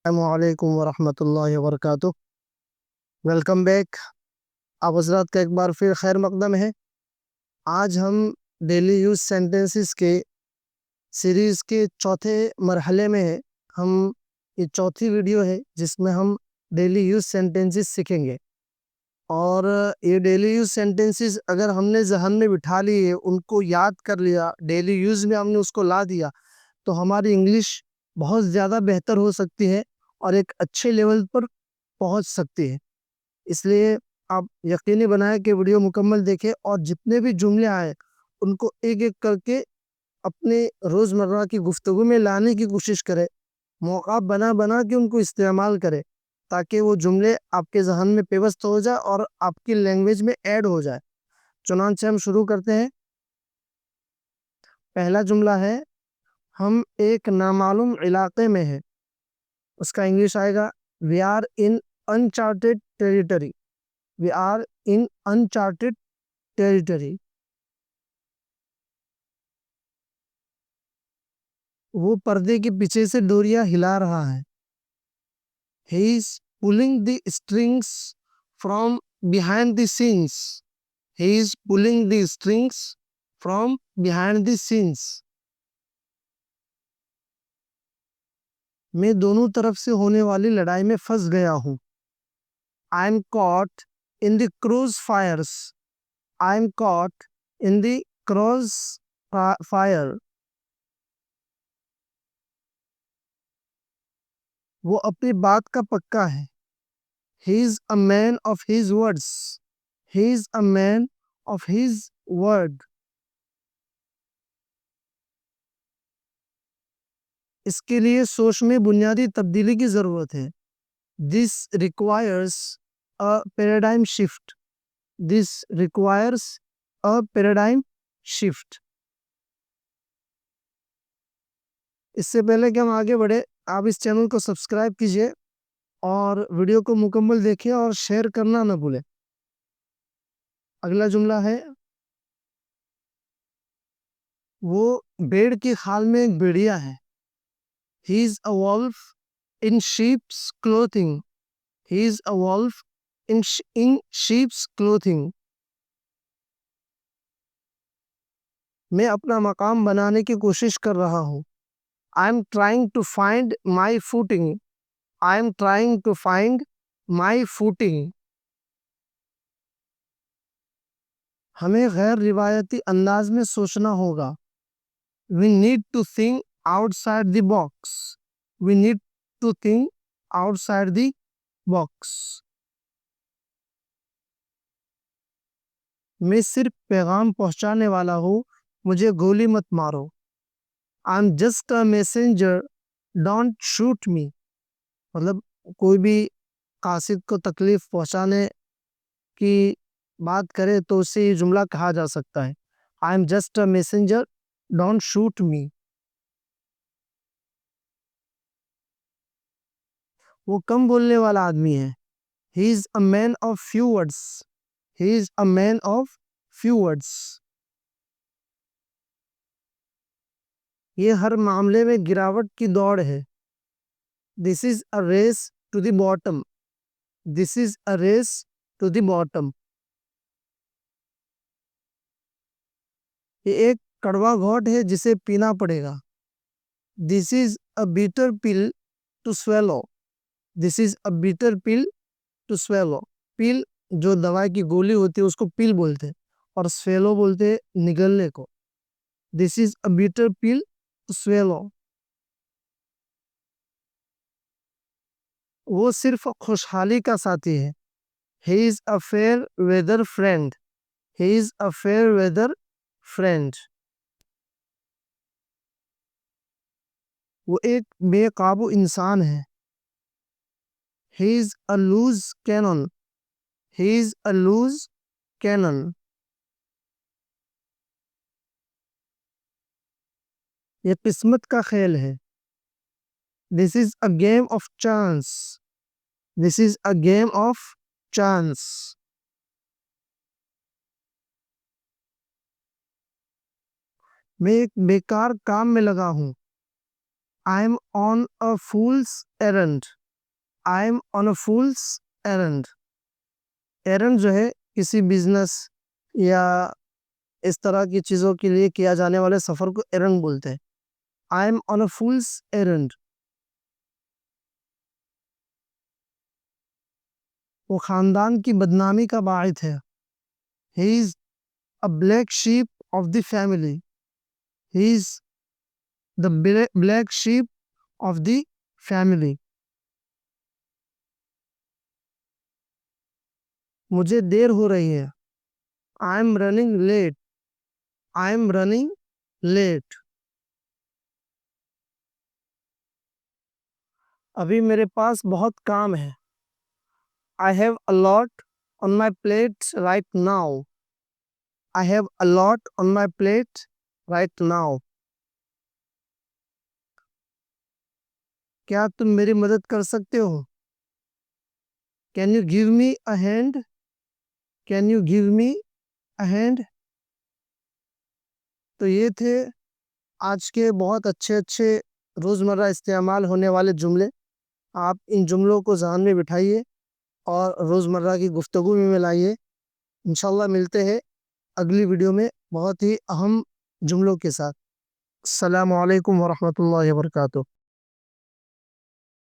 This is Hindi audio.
अस्सलामुअलैकुम वरहमतुल्लाहि वबरकातुह। Welcome back. आप हजरात का एक बार फिर खैर मकदम है। आज हम डेली यूज सेंटेंसेस के सीरीज के चौथे मरहले में हैं। हम ये चौथी वीडियो है जिसमें हम डेली यूज सेंटेंसेस सीखेंगे। और ये डेली यूज सेंटेंसेस अगर हमने जहन में बिठा लिए, उनको याद कर लिया, डेली यूज में हमने उसको ला दिया, तो हमारी इंग्लिश बहुत ज़्यादा बेहतर हो सकती है और एक अच्छे लेवल पर पहुंच सकती है। इसलिए आप यकीनी बनाएं कि वीडियो मुकम्मल देखें और जितने भी जुमले आए उनको एक एक करके अपने रोज़मर्रा की गुफ्तगू में लाने की कोशिश करें। मौका बना बना के उनको इस्तेमाल करें ताकि वो जुमले आपके जहन में पेवस्त हो जाए और आपकी लैंग्वेज में ऐड हो जाए। चुनांचे हम शुरू करते हैं। पहला जुमला है, हम एक नामालूम इलाके में हैं। उसका इंग्लिश आएगा, we are in uncharted territory. We are in uncharted territory. वो पर्दे के पीछे से डोरियां हिला रहा है। He is pulling the strings from behind the scenes. He is pulling the strings from behind the scenes. मैं दोनों तरफ से होने वाली लड़ाई में फंस गया हूँ। I am caught in the cross fires. I am caught in the cross fire. वो अपनी बात का पक्का है। He is a man of his words. He is a man of his word. इसके लिए सोच में बुनियादी तब्दीली की जरूरत है। This requires a paradigm shift. This requires a paradigm shift. इससे पहले कि हम आगे बढ़े, आप इस चैनल को सब्सक्राइब कीजिए और वीडियो को मुकम्मल देखिए और शेयर करना ना भूलें। अगला जुमला है, वो भेड़ की खाल में एक भेड़िया है। He is a wolf in sheep's clothing. He is a wolf in sheep's clothing. मैं अपना मकाम बनाने की कोशिश कर रहा हूँ। I am trying to find my footing. I am trying to find my footing. हमें गैर रिवायती अंदाज में सोचना होगा। We need to think outside the box. We need to think outside the box. मैं सिर्फ पैगाम पहुंचाने वाला हूँ, मुझे गोली मत मारो। आई am just a messenger, don't shoot मी। मतलब कोई भी कासिद को तकलीफ पहुंचाने की बात करे तो उससे ये जुमला कहा जा सकता है, I am just a messenger, don't shoot me. वो कम बोलने वाला आदमी है। He is a man of few words. He is a man of few words. ये हर मामले में गिरावट की दौड़ है। This is a race to the bottom. This is a race to the bottom. ये एक कड़वा घोट है जिसे पीना पड़ेगा। This is a bitter pill to swallow. This is a bitter pill to swallow. Pill जो दवाई की गोली होती है उसको पिल बोलते हैं और स्वेलो बोलते हैं निगलने को। This is a bitter pill to swallow. वो सिर्फ खुशहाली का साथी है। He is a fair weather friend. He is a fair weather friend. वो एक बेकाबू इंसान है। He is a loose cannon. He is a loose cannon. ये किस्मत का खेल है। This is a game of chance. This is a game of chance. मैं एक बेकार काम में लगा हूं। I am on a fool's errand, I am on a fool's errand. Errand जो है किसी बिजनेस या इस तरह की चीजों के लिए किया जाने वाले सफर को एरंड बोलते हैं। I am on a fool's errand. वो खानदान की बदनामी का बाइस है। He is a black sheep of the family, he is the black sheep of the family. मुझे देर हो रही है। I am running late, I am running late. अभी मेरे पास बहुत काम है। I have a lot on my plate right now, I have a lot on my plate right now. क्या तुम मेरी मदद कर सकते हो? Can you give me a hand, can you give me a hand. तो ये थे आज के बहुत अच्छे अच्छे रोज़मर्रा इस्तेमाल होने वाले जुमले। आप इन जुमलों को ज़हन में बिठाइए और रोज़मर्रा की गुफ्तगू में मिलाइए। इंशाल्लाह मिलते हैं अगली वीडियो में बहुत ही अहम जुमलों के साथ। अस्सलामु अलैकुम वरहमतुल्लाहि वबरकातुहू।